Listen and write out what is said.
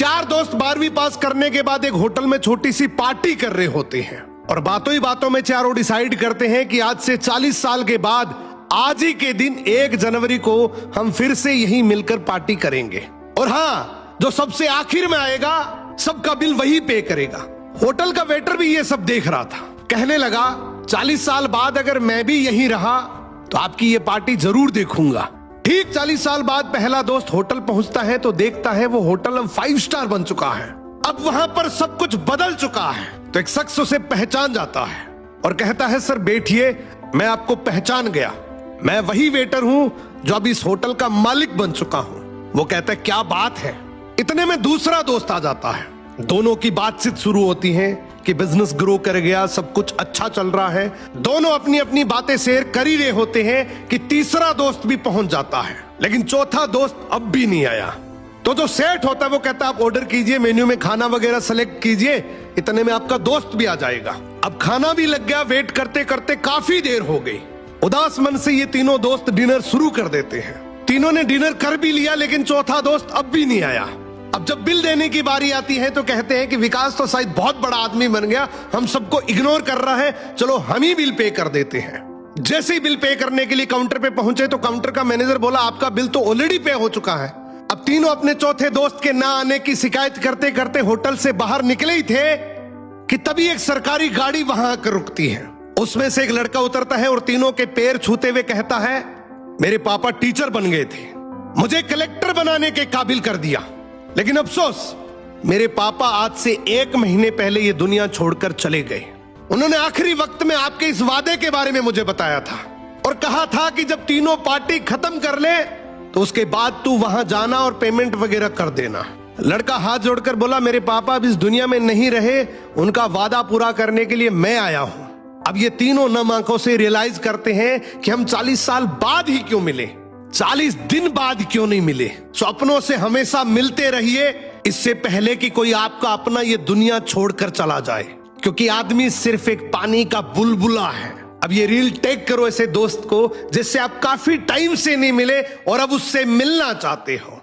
4 दोस्त 12वीं पास करने के बाद एक होटल में छोटी सी पार्टी कर रहे होते हैं और बातों ही बातों में चारों डिसाइड करते हैं कि आज से 40 साल के बाद आज ही के दिन 1 जनवरी को हम फिर से यहीं मिलकर पार्टी करेंगे। और हाँ, जो सबसे आखिर में आएगा सबका बिल वही पे करेगा। होटल का वेटर भी ये सब देख रहा था। कहने लगा 40 साल बाद अगर मैं भी यहीं रहा तो आपकी ये पार्टी जरूर देखूंगा। ठीक 40 साल बाद पहला दोस्त होटल पहुंचता है तो देखता है वो होटल अब 5 स्टार बन चुका है। अब वहां पर सब कुछ बदल चुका है। तो एक शख्स उसे पहचान जाता है और कहता है सर बैठिए, मैं आपको पहचान गया, मैं वही वेटर हूं जो अब इस होटल का मालिक बन चुका हूं। वो कहता है क्या बात है। इतने में दूसरा दोस्त आ जाता है। दोनों की बातचीत शुरू होती है कि बिजनेस ग्रो कर गया, सब कुछ अच्छा चल रहा है। दोनों अपनी अपनी बातें शेयर कर ही रहे होते हैं कि तीसरा दोस्त भी पहुंच जाता है, लेकिन चौथा दोस्त अब भी नहीं आया। तो जो सेठ होता है वो कहता है आप ऑर्डर कीजिए, मेन्यू में खाना वगैरह सेलेक्ट कीजिए, इतने में आपका दोस्त भी आ जाएगा। अब खाना भी लग गया। वेट करते करते काफी देर हो गई। उदास मन से ये तीनों दोस्त डिनर शुरू कर देते हैं। तीनों ने डिनर कर भी लिया, लेकिन चौथा दोस्त अब भी नहीं आया। अब जब बिल देने की बारी आती है तो कहते हैं कि विकास तो शायद बहुत बड़ा आदमी बन गया, हम सबको इग्नोर कर रहा है, चलो हम ही बिल पे कर देते हैं। जैसे ही बिल पे करने के लिए काउंटर पे पहुंचे तो काउंटर का मैनेजर बोला आपका बिल तो ऑलरेडी पे हो चुका है। अब तीनों अपने चौथे दोस्त के ना आने की शिकायत करते करते होटल से बाहर निकले ही थे कि तभी एक सरकारी गाड़ी वहां आकर रुकती है। उसमें से एक लड़का उतरता है और तीनों के पैर छूते हुए कहता है मेरे पापा टीचर बन गए थे, मुझे कलेक्टर बनाने के काबिल कर दिया, लेकिन अफसोस मेरे पापा आज से 1 महीने पहले ये दुनिया छोड़कर चले गए। उन्होंने आखिरी वक्त में आपके इस वादे के बारे में मुझे बताया था और कहा था कि जब तीनों पार्टी खत्म कर ले तो उसके बाद तू वहां जाना और पेमेंट वगैरह कर देना। लड़का हाथ जोड़कर बोला मेरे पापा अब इस दुनिया में नहीं रहे, उनका वादा पूरा करने के लिए मैं आया हूं। अब ये तीनों नम आंखों से रियलाइज करते हैं कि हम 40 साल बाद ही क्यों मिले, 40 दिन बाद क्यों नहीं मिले। स्वप्नों से हमेशा मिलते रहिए, इससे पहले कि कोई आपका अपना ये दुनिया छोड़कर चला जाए, क्योंकि आदमी सिर्फ एक पानी का बुलबुला है। अब ये रील टैग करो ऐसे दोस्त को जिससे आप काफी टाइम से नहीं मिले और अब उससे मिलना चाहते हो।